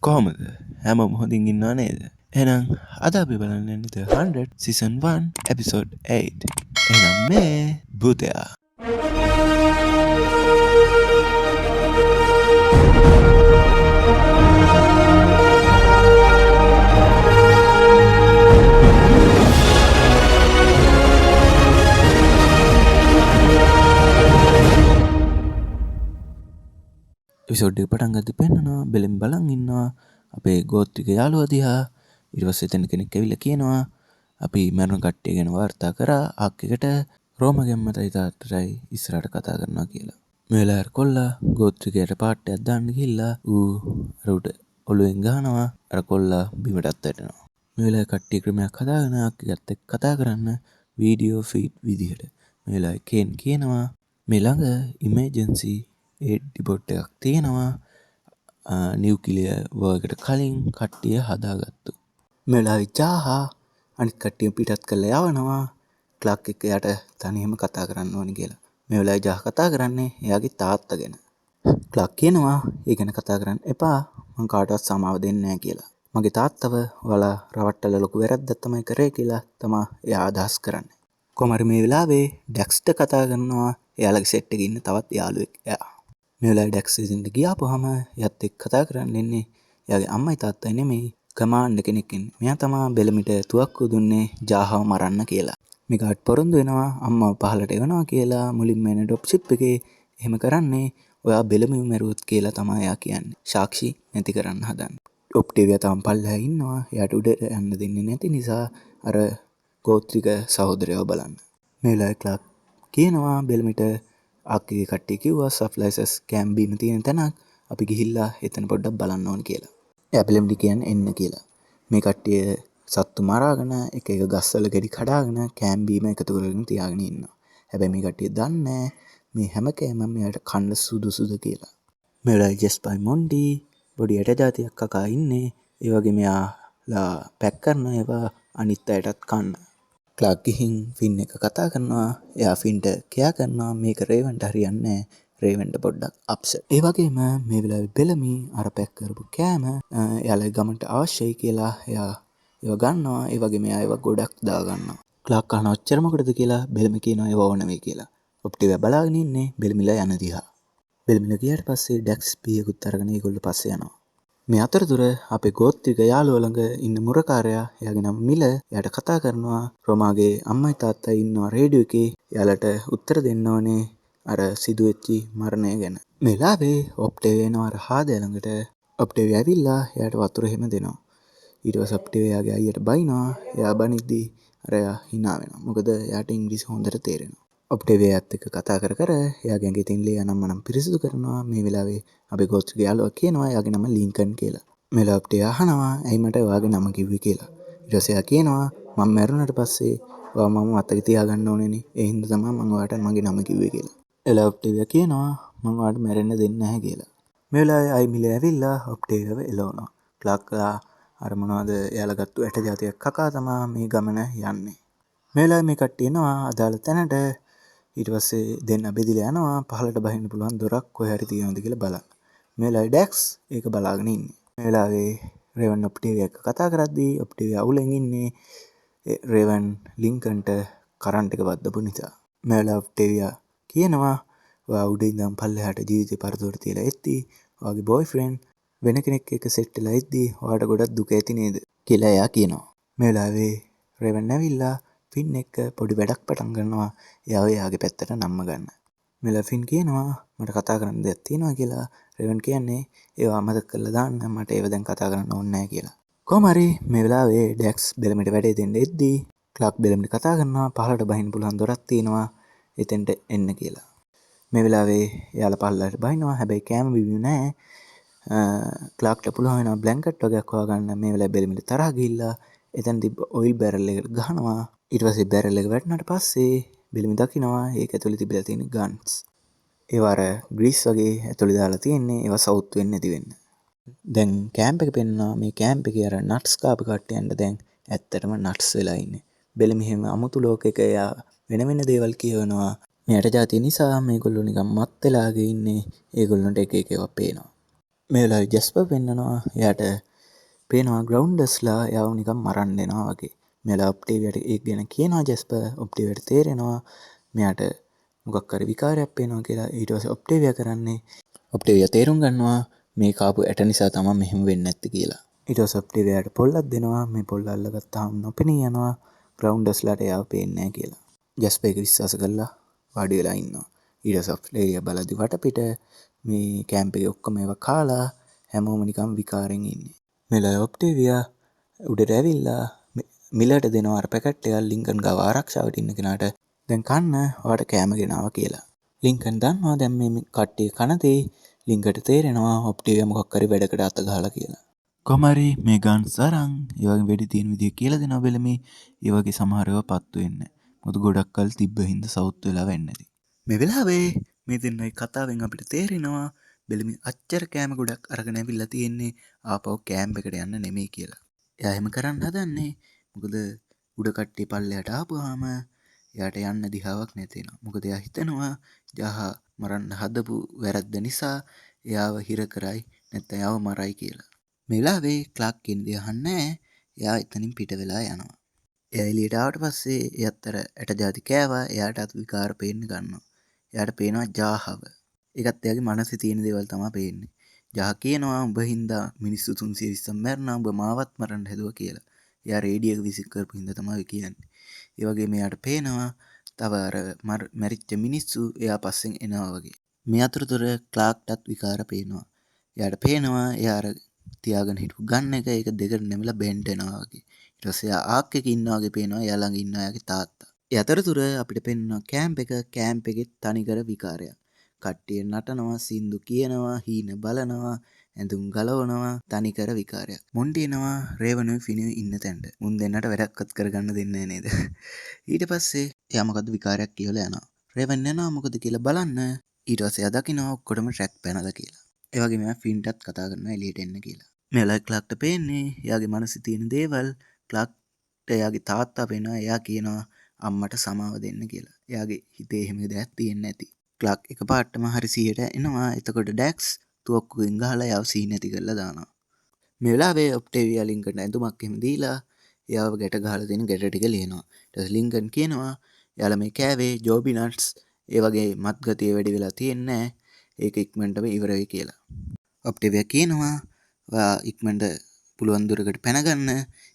කොහොමද? හැමෝම හොඳින් ඉන්නව නේද? එහෙනම් අද අපි බලන්න යන්නේ The 100 Season 1 Episode 8. එහෙනම් මේ භූතයා. එපිසෝඩ් එක පටන් ගද්දි පෙන්නනවා බෙලෙන් බලන් ඉන්නවා අපේ ගෝත්‍රික යාළුවා දිහා. ඊට පස්සේ එතන කෙනෙක් ඇවිල්ලා කියනවා අපි මරණ කට්ටිය ගැන වාර්තා කරා ආක් එකට රෝමගේ අම්මටයි තාත්තටයි ඉස්සරහට කතා කරනවා කියලා. මේ වෙලාවට කොල්ලා ගෝත්‍රිකයට පාට්ටයක් දාන්න ගිහිල්ලා ඌ අර උට ඔළුවෙන් ගහනවා. අර කොල්ලා බිමටත් වැටෙනවා. මේ වෙලාවේ කට්ටිය ක්‍රමයක් හදාගෙන ආක් එකත් එක්ක කතා කරන්න වීඩියෝ ෆීඩ් විදිහට. මේ වෙලාවේ කේන් කියනවා මේ ළඟ ඉමර්ජන්සි ඒඩ් ඩිපෝට් එකක් තියෙනවා නිව්ක්ලියර් වර් එකට කලින් කට්ටිය හදාගත්තු. මේ වෙලාවේ ජාහා අනිත් කට්ටිය පිටත් කරලා යවනවා ක්ලාක් එක්ක යට තනියම කතා කරන්න ඕනි කියලා. මේ වෙලාවේ ජාහ කතා කරන්නේ එයාගේ තාත්තා ගැන. ක්ලාක් කියනවා ඒ ගැන කතා කරන්න එපා මං කාටවත් සමාව දෙන්නේ නැහැ කියලා. මගේ තාත්තව ඔයාලා රවට්ටලා ලොකු වැරද්දක් තමයි කරේ කියලා තමයි එයා අදහස් කරන්නේ. කොහොම හරි මේ වෙලාවේ ඩැක්ස්ට කතා කරනවා එයාලගේ සෙට් එකේ ඉන්න තවත් යාළුවෙක් එයා. මේ වෙලාවේ ඩැක්ස් ඉතින්ට ගියාපුවාම එයාත් එක්ක කතා කරන්න ඉන්නේ එයාගේ අම්මයි තාත්තයි නෙමෙයි කමාන්ඩ් කෙනෙක් ඉන්නේ. මෙයා තමයි බෙලමිට තුවක්කුව දුන්නේ ජාහව මරන්න කියලා. මේකට පොරොන්දු වෙනවා අම්මව පහලට එවනවා කියලා මුලින්ම එන ඩ්‍රොප් ෂිප් එකේ එහෙම කරන්නේ ඔයා බෙලමිව මැරුවොත් කියලා තමයි එයා කියන්නේ. සාක්ෂි නැති කරන්න හදන්නේ. ඔප්ටිවියා තාම පල්ලෙහා ඉන්නවා. එයාට උඩට යන්න දෙන්නේ නැති නිසා අර ගෝත්‍රික සහෝදරයව බලන්න. මේ වෙලාවේ ක්ලාක් කියනවා බෙලමිට ආක්කගේ කට්ටිය කිව්වා සෆ්ලයිසස් කැම්ප් බීම තියෙන තැනක් අපි ගිහිල්ලා එතන පොඩ්ඩක් බලන්න ඕන කියලා. එයා බෙලමිට කියන්නේ එන්න කියලා. මේ කට්ටිය සත්තු මරාගෙන එක එක ගස්වල ගෙඩි කඩාගෙන කැම්ප් බීම එකතු කරගෙන තියාගෙන ඉන්නවා. හැබැයි මේ කට්ටිය දන්නේ මේ හැම කෑමම මෙයාට කන්න සුදුසුද කියලා. මේ වෙලාවේ ජෙස්පයි මොන්ඩි පොඩි යට જાතියක් කකා ඉන්නේ. ඒ වගේ මෙයාලා පැක් කරන ඒවා අනිත් අයටත් කන්න. ක්ලාක් ගිහින් ෆින් එක කතා කරනවා. එයා ෆින්ට කියා කරනවා මේක රේවන්ට හරියන්නේ නැහැ. රේවන්ට පොඩ්ඩක් අප්සෙට්. ඒ වගේම මේ වෙලාවේ බෙලමි අර පැක් කරපු කෑම එයාලගේ ගමන්ට අවශ්‍යයි කියලා එයා ඒව ගන්නවා. ඒ වගේම එයා ඒව ගොඩක් දා ගන්නවා. ක්ලාක් අහනවා ඔච්චර මොකටද කියලා බෙලමි කියනවා ඒව ඕන වෙයි කියලා. ඔප්ටිවියා බලාගෙන ඉන්නේ බෙලමිලා යන දිහා. බෙලමිලා ගියාට පස්සේ ඩැක්ස් පීයකුත් අරගෙන ඒගොල්ලෝ පස්සේ යනවා. මේ අතරතුර අපේ ගෝත්‍රික යාළුවා ළඟ ඉන්න මුරකාරයා එයාගේ නම මිල එයාට කතා කරනවා රොමාගේ අම්මයි තාත්තයි ඉන්නවා රේඩියෝ එකේ එයාලට උත්තර දෙන්න ඕනේ අර සිදුවෙච්චි මරණය ගැන. මේ වෙලාවේ ඔප්ටිවියා එනවා අර හාදයා ළඟට. ඔප්ටිවියා ඇවිල්ලා එයාට වතුර හැම දෙනවා. ඊට පස්සේ ඔප්ටිවියා එයාගේ අයියට බයිනවා. එයා බනිද්දි අර එයා hina වෙනවා. මොකද එයාට ඉංග්‍රීසි හොඳට තේරෙනවා. ඔප්ටිවියාත් එක්ක කතා කර එයාගේ ඇඟේ තියෙන ලේ අනම්මනම් පිරිසිදු කරනවා. මේ වෙලාවේ අපේ ගෝත්‍රික යාළුවා කියනවා එයාගේ නම ලින්කන් කියලා. මේ වෙලාවේ ඔප්ටිවියා අහනවා ඇයි මට ඔයාගේ නම කිව්වේ කියලා. ඊට පස්සේ එයා කියනවා මම මැරුණාට පස්සේ ඔයා මම මතක තියාගන්න ඕනේනේ. ඒ හින්දා තමයි මම ඔයාට මගේ නම කිව්වේ කියලා. ඒ වෙලාවේ ඔප්ටිවියා කියනවා මම ඔයාට මැරෙන්න දෙන්නේ නැහැ කියලා. මේ වෙලාවේ අයි මිල ඇවිල්ලා ඔප්ටිවියාව එලවනවා. ක්ලාක්ලා අර මොනවද එයාලා ගත්තු ඇට જાතියක් කකා තමයි මේ ගමන යන්නේ. මේ වෙලාවේ මේ කට්ටිය එනවා අදාළ තැනට. ඊට පස්සේ දෙන්න බෙදිලා යනවා පහලට බහින්න පුළුවන් දොරක් කොහේ හරි තියෙනවද කියලා බලන්න. මේ වෙලාවේ ඩැක්ස් ඒක බලාගෙන ඉන්නේ. මේ වෙලාවේ රේවන් ඔප්ටිවියා එක්ක කතා කරද්දී ඔප්ටිවියා අවුලෙන් ඉන්නේ රේවන් ලින්කන්ට කරන්ට් එක වද්දපු නිසා. මේ වෙලාවේ ඔප්ටිවියා කියනවා ඔයා උඩ ඉඳන් පල්ලෙහාට ජීවිතේ පරදොර තියලා එද්දී ඔයාගේ බොයිෆ්‍රෙන්ඩ් වෙන කෙනෙක් එක්ක සෙට් වෙලා ඉද්දී ඔයාට ගොඩක් දුක ඇති නේද කියලා එයා කියනවා. මේ වෙලාවේ රේවන් ඇවිල්ලා ෆින් එක්ක පොඩි වැඩක් පටන් ගන්නවා එයාව එයාගේ පැත්තට නම්ම ගන්න. මෙලා ෆින් කියනවා මට කතා කරන්න දෙයක් තියෙනවා කියලා. රේවන් කියන්නේ ඒව අමතක කරලා දාන්න මට ඒව දැන් කතා කරන්න ඕනේ නැහැ කියලා. කොහොම හරි මේ වෙලාවේ ඩැක්ස් බෙලමිට වැඩේ දෙන්න එද්දී ක්ලාක් බෙලමිට කතා කරනවා පහලට බහින්න පුළුවන් දොරක් තියෙනවා එතෙන්ට එන්න කියලා. මේ වෙලාවේ එයාලා පහලට බහිනවා හැබැයි කෑම බිබිම නැහැ. ක්ලාක්ට පුළුවන් වෙනවා බ්ලැන්කට් වගේක් හොයාගන්න. මේ වෙලාවේ බෙලමිට තරහ ගිහිල්ලා එතන තිබ්බ ඔයිල් බැරල් එකට ගහනවා. ඊට පස්සේ බැරල් එක වැටුණාට පස්සේ බෙලමි දකිනවා ඒක ඇතුලේ තිබිලා තියෙන ගන්ස්. ඒවා අර ග්‍රීස් වගේ ඇතුලේ දාලා තියෙන්නේ ඒවා සවුත් වෙන්නේ නැති වෙන්න. දැන් කැම්ප් එක පෙන්නවා මේ කැම්ප් එකේ අර නට්ස් කාපු කට්ටියන්ට දැන් ඇත්තටම නට්ස් වෙලා ඉන්නේ. බෙලමි හැම අමුතු ලෝකයක එයා වෙන වෙන දේවල් කියවනවා. මේ යට જાතිය නිසා මේගොල්ලෝ නිකන් මත් වෙලාගේ ඉන්නේ. ඒගොල්ලන්ට එක එක ඒවා පේනවා. මේ වෙලාවේ ජැස්පර් පෙන්නනවා එයාට පේනවා ග්‍රවුන්ඩර්ස්ලා එයාව නිකන් මරන්න එනවා වගේ. මේ වෙලාවේ ඔක්ටේවියාට ඒක ගැන කියනවා ජැස්පර්. ඔක්ටේවියාට තේරෙනවා මෙයාට මොකක් හරි විකාරයක් පේනවා කියලා. ඊට පස්සේ ඔක්ටේවියා කරන්නේ ඔක්ටේවියා තේරුම් ගන්නවා මේ කාපු ඇට නිසා තමයි මෙහෙම වෙන්නේ නැත්තේ කියලා. ඊට පස්සේ ඔක්ටේවියාට පොල්ලක් දෙනවා. මේ පොල්ල අල්ලගත්තාම නොපෙනී යනවා. ග්‍රවුන්ඩර්ස්ලාට එයාව පේන්නේ නැහැ කියලා. ජැස්පර් ඒක විශ්වාස කරලා වාඩි වෙලා ඉන්නවා. ඊට පස්සේ ඔක්ටේවියා බලද්දි වටපිට මේ කැම්ප් එකේ ඔක්කොම ඒවා කාලා හැමෝම නිකන් විකාරෙන් ඉන්නේ. මෙලා ඔක්ටේවියා උඩට ඇවිල්ලා මිලට දෙනවා අර පැකට් එක ලින්කන් ගාව ආරක්ෂාවට ඉන්න කෙනාට දැන් කන්න ඔයාට කෑම ගෙනාවා කියලා. ලින්කන් දන්නවා දැන් මේ කට්ටිය කන දේ ලින්කට තේරෙනවා ඔක්ටේවියා මොකක් හරි වැඩකට අත ගහලා කියලා. කොහමරි මේ ගන්ස් අරන් ඒ වගේ වෙඩි තියෙන විදිය කියලා දෙනවා බෙලමි. ඒ වගේ සමහර ඒවා පත්තු වෙන්නේ. මොකද ගොඩක් කල් තිබ්බ හින්දා සවුත් වෙලා වෙන්නේ නැති. මේ වෙලාවේ මේ දෙන්නයි කතාවෙන් අපිට තේරෙනවා බෙලමි අච්චර කෑම ගොඩක් අරගෙන ඇවිල්ලා තියෙන්නේ ආපහු කෑම්ප් එකට යන්න නෙමෙයි කියලා. එයා එහෙම කරන්න හදන්නේ මොකද උඩ කට්ටිය පල්ලයට ආපුවාම එයාට යන්න දිහාවක් නැති වෙනවා. මොකද එයා හිතනවා ජහ මරන්න හදපු වැරද්ද නිසා එයාව හිර කරයි නැත්නම් එයාව මරයි කියලා. මේ වෙලාවේ ක්ලාක් කෙන්ඩි අහන්නේ එයා එතනින් පිට වෙලා යනවා. එයා එළියට ආවට පස්සේ එයාත් අර ඇට ජාති කෑවා. එයාටත් විකාර පේන්න ගන්නවා. එයාට පේනවා ජාහව. ඒකත් එයාගේ මනසේ තියෙන දේවල් තමයි පේන්නේ. ජහ කියනවා උඹ හින්දා මිනිස්සු 320ක් මැරුණා උඹ මාවත් මරන්න හැදුවා කියලා. එයා රේඩියෝ එක විසික් කරපු හින්දා තමයි කියන්නේ. ඒ වගේම එයාට පේනවා තව අර මැරිච්ච මිනිස්සු එයා පස්සෙන් එනවා වගේ. මේ අතරතුර ක්ලාක්ටත් විකාර පේනවා. එයාට පේනවා එයා අර තියාගෙන හිටපු ගන්න එක ඒක දෙකට නැමිලා බෙන්ට් වෙනවා වගේ. ඊට පස්සේ එයා ආක් එකේ ඉන්නා වගේ පේනවා. එයා ළඟ ඉන්නවා එයාගේ තාත්තා. ඒ අතරතුර අපිට පේනවා කැම්ප් එකේ තනිකර විකාරයක්. කට්ටිය නටනවා, සින්දු කියනවා, හීන බලනවා, ඇඳුම් ගලවනවා, තනිකර විකාරයක්. මොන්ටි එනවා රේවනුයි ෆිනුයි ඉන්න තැනට. මුන් දෙන්නට වැඩක්වත් කරගන්න දෙන්නේ නේද? ඊට පස්සේ එයා මොකද විකාරයක් කියලා යනවා. රේවන් යනවා මොකද කියලා බලන්න. ඊට පස්සේ එයා දකිනවා ඔක්කොටම ට්‍රැක් පැනලා කියලා. ඒ වගේම එයා ෆින්ටත් කතා කරනවා එළියට එන්න කියලා. මේ වෙලාවේ ක්ලාක්ට පේන්නේ එයාගේ මනසේ තියෙන දේවල්. ක්ලාක්ට එයාගේ තාත්තා පේනවා. එයා කියනවා අම්මට සමාව දෙන්න කියලා. එයාගේ හිතේ එහෙම දෙයක් තියෙන්නේ නැති. ක්ලාක් එකපාරටම හරි 100ට එනවා. එතකොට ඩැක්ස් තුවක්කුවෙන් ගහලා එයාව සීන් නැති කරලා දානවා. මේ වෙලාවේ ඔක්ටේවියා ලින්කන්ට ඇඳුමක් එහෙම දීලා එයාව ගැට ගහලා තියෙන ගැට ටික ලියනවා. ඊට පස්සේ ලින්කන් කියනවා එයාලා මේ කෑවේ ජෝබි නට්ස් ඒ වගේ මත්ගතිය වැඩි වෙලා තියෙන්නේ ඒක ඉක්මනටම ඉවර වෙයි කියලා. ඔක්ටේවියා කියනවා ඔයා ඉක්මනට පුළුවන් දුරකට පැන ගන්න.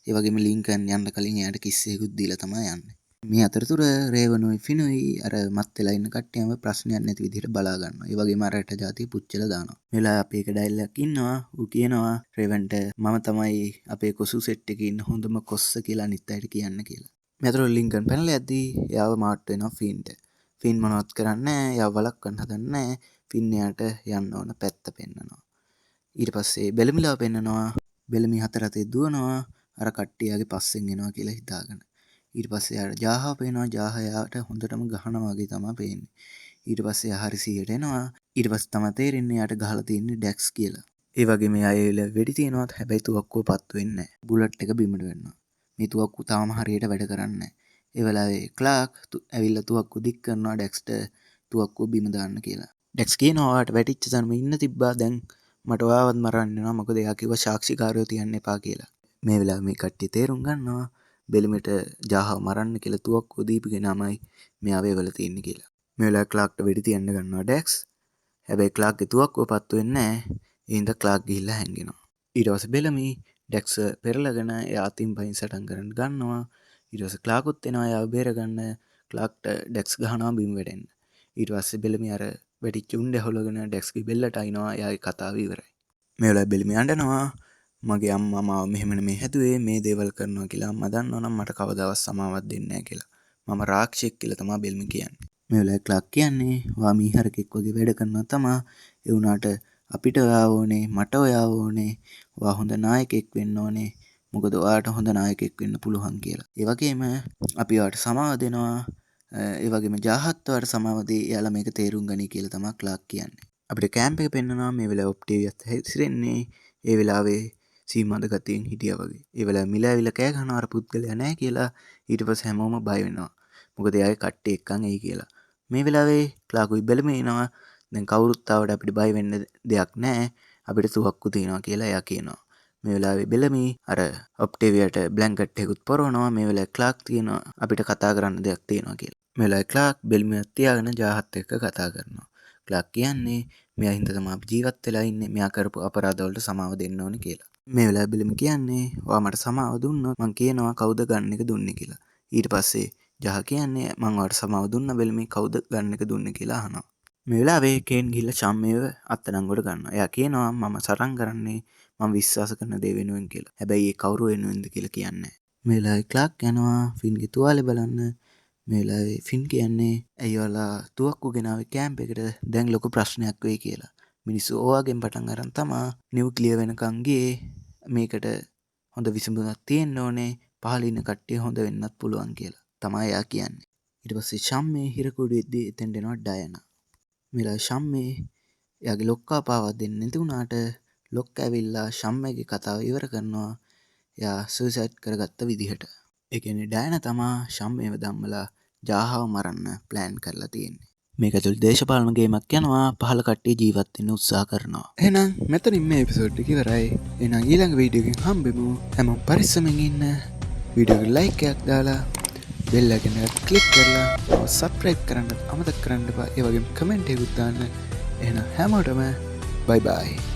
ඒ වගේම ලින්කන් යන්න කලින් එයාට කිස්සෙකුත් දීලා තමයි යන්නේ. මේ අතරතුර රේවනුයි ෆිනුයි අර මත් වෙලා ඉන්න කට්ටියම ප්‍රශ්නයක් නැති විදිහට බලා ගන්නවා. ඒ වගේම අර ඇට ජාතිය පුච්චලා දානවා. මෙලා අපේ එක ඩයිලොග් ඉන්නවා. ඌ කියනවා රේවන්ට මම තමයි අපේ කොසු සෙට් එකේ ඉන්න හොඳම කොස්ස කියලා අනිත් අයට කියන්න කියලා. මේ අතර ලින්කන් පැනලා යද්දී එයාව මාට් වෙනවා ෆින්ට. ෆින් මොනවත් කරන්නේ නැහැ. එයාව වළක්වන්න හදන්නේ නැහැ. ෆින් එයාට යන්න ඕන පැත්ත පෙන්නනවා. ඊට පස්සේ බෙලමිලාව පෙන්නනවා. බෙලමි හතර අතේ දුවනවා. අර කට්ටියගේ පස්සෙන් එනවා කියලා හිතාගෙන. ඊට පස්සේ යාට ජාහා පේනවා. ජාහා යාට හොඳටම ගහනවා වගේ තමයි පේන්නේ. ඊට පස්සේ යා හරි 100ට එනවා. ඊට පස්සේ තමයි තේරෙන්නේ යාට ගහලා තියෙන්නේ ඩැක්ස් කියලා. ඒ වගේම යා ඒ වෙලාව වෙඩි තියනවා. හැබැයි තුවක්කුව පත්තු වෙන්නේ නැහැ. බුලට් එක බිමට වැටෙනවා. මේ තුවක්කුව තාම හරියට වැඩ කරන්නේ නැහැ. ඒ වෙලාවේ ක්ලාක් ඇවිල්ලා තුවක්කුව දික් කරනවා ඩැක්ස්ට තුවක්කුව බිම දාන්න කියලා. ඩැක්ස් කියනවා ඔයාට වැටිච්ච තැනම ඉන්න තිබ්බා දැන් මට ඔයාවත් මරන්න වෙනවා. මොකද එයා කිව්වා සාක්ෂිකාරයෝ තියන්න එපා කියලා. මේ වෙලාවේ මේ කට්ටිය තේරුම් ගන්නවා බෙලිමිට ජාහව මරන්න කියලා තුවක්කුව දීපු කෙනාමයි මෙයා වේවල තියන්නේ කියලා. මේ වෙලාවේ ක්ලාක්ට වෙඩි තියන්න ගන්නවා ඩැක්ස්. හැබැයි ක්ලාක්ගේ තුවක්කුව පත්තු වෙන්නේ නැහැ. ඒ හින්දා ක්ලාක් ගිහිල්ලා හැංගෙනවා. ඊට පස්සේ බෙලමි ඩැක්ස් පෙරලගෙන එයා අතින් පයින් සටන් කරන්න ගන්නවා. ඊට පස්සේ ක්ලාකුත් එනවා එයාව බේරගන්න. ක්ලාක්ට ඩැක්ස් ගහනවා බිම් වැටෙන්න. ඊට පස්සේ බෙලමි අර වැටිච්ච උණ්ඩ හොලගෙන ඩැක්ස්ගේ බෙල්ලට අයිනවා. එයාගේ කතාව ඉවරයි. මේ වෙලාවේ බෙලමි අඬනවා. මගේ අම්මා මාව මෙහෙම නෙමෙයි හැදුවේ මේ දේවල් කරනවා කියලා අම්මා දන්නවනම් මට කවදාවත් සමාවක් දෙන්නේ නැහැ කියලා. මම රාක්ෂයෙක් කියලා තමයි බෙල්මි කියන්නේ. මේ වෙලාවේ ක්ලාක් කියන්නේ වා මීහරකෙක් වගේ වැඩ කරනවා තමයි. ඒ වුණාට අපිට ඔයාව ඕනේ, මට ඔයාව ඕනේ. ඔයා හොඳ නායකයෙක් වෙන්න ඕනේ. මොකද ඔයාට හොඳ නායකයෙක් වෙන්න පුළුවන් කියලා. ඒ වගේම අපි ඔයාට සමාව දෙනවා. ඒ වගේම ජාහත් ඔයාට සමාව දෙයි. එයාලා මේක තේරුම් ගනි කියලා තමයි ක්ලාක් කියන්නේ. අපිට කැම්ප් එක පෙන්නනවා මේ වෙලාවේ ඔක්ටේවියත් හැසිරෙන්නේ. ඒ වෙලාවේ සීමන්ත ගතියෙන් හිටියා වගේ. ඒ වෙලාවේ මිල ඇවිල්ලා කෑ ගහනවා අර පුද්ගලයා නැහැ කියලා. ඊට පස්සේ හැමෝම බය වෙනවා. මොකද එයාගේ කට්ටිය එක්කන් එයි කියලා. මේ වෙලාවේ ක්ලාකුයි බෙලම එනවා. දැන් කවුරුත් ආවට අපිට බය වෙන්න දෙයක් නැහැ. අපිට තුවක්කු තියෙනවා කියලා එයා කියනවා. මේ වෙලාවේ බෙලමී අර ඔක්ටේවියාට බ්ලැන්කට් එකකුත් පොරවනවා. මේ වෙලාවේ ක්ලාක් තියෙනවා අපිට කතා කරන්න දෙයක් තියෙනවා කියලා. මේ වෙලාවේ ක්ලාක් බෙල්මියත් තියාගෙන ජාහත් එක්ක කතා කරනවා. ක්ලාක් කියන්නේ මෙයා හින්දා තමයි අපි ජීවත් වෙලා ඉන්නේ. මෙයා කරපු අපරාධ වලට සමාව දෙන්න ඕනේ කියලා. මේ වෙලාවේ බෙලමි කියන්නේ ඔයා මට සමාව දුන්නොත් මං කියනවා කවුද ගන්න එක දුන්නේ කියලා. ඊට පස්සේ ජහ කියන්නේ මං ඔයාලට සමාව දුන්න බෙලමි කවුද ගන්න එක දුන්නේ කියලා අහනවා. මේ වෙලාවේ කේන් ගිහිල්ලා ෂම්මේව අත්අඩංගුවට ගන්නවා. එයා කියනවා මම සටන් කරන්නේ මම විශ්වාස කරන දේ වෙනුවෙන් කියලා. හැබැයි ඒ කවුරු වෙනුවෙන්ද කියලා කියන්නේ නැහැ. මේ වෙලාවේ ක්ලාක් යනවා ෆින්ගේ තුවාලේ බලන්න. මේ වෙලාවේ ෆින් කියන්නේ ඇයි ඔයාලා තුවක්කු ගෙනාවේ කැම්ප් එකට දැන් ලොකු ප්‍රශ්නයක් වෙයි කියලා. මිනිස්සු ඕවාගෙන් පටන් අරන් තමා නිව්ක්ලියර් වෙනකන් ගියේ. මේකට හොඳ විසඳුමක් තියෙන්න ඕනේ. පහළ ඉන්න කට්ටිය හොඳ වෙන්නත් පුළුවන් කියලා. තමයි එයා කියන්නේ. ඊට පස්සේ ෂම්මේ හිරකුඩුවේදී එතෙන්ට එනවා ඩයනා. මෙලා ෂම්මේ එයාගේ ලොක්කා පාවා දෙන්න නැති වුණාට ලොක්කා ඇවිල්ලා ෂම්මේගේ කතාව ඉවර කරනවා. එයා සුයිසයිඩ් කරගත්ත විදිහට. ඒ කියන්නේ ඩයනා තමා ෂම්මේව ධම්මලා ජාහව මරන්න ප්ලෑන් කරලා තියෙන්නේ. මේක ඇතුළේ දේශපාලන ගේමක් යනවා. පහළ කට්ටිය ජීවත් වෙන්න උත්සාහ කරනවා. එහෙනම් මෙතනින් මේ එපිසෝඩ් එක ඉවරයි. එහෙනම් ඊළඟ වීඩියෝ එකෙන් හම්බෙමු. හැමෝම පරිස්සමෙන් ඉන්න. වීඩියෝ එකට ලයික් එකක් දාලා බෙල් එකෙන් ක්ලික් කරලා සබ්ස්ක්‍රයිබ් කරන්න අමතක කරන්න එපා. ඒ වගේම කමෙන්ට් එකක් දාන්න. එහෙනම් හැමෝටම බයි බයි.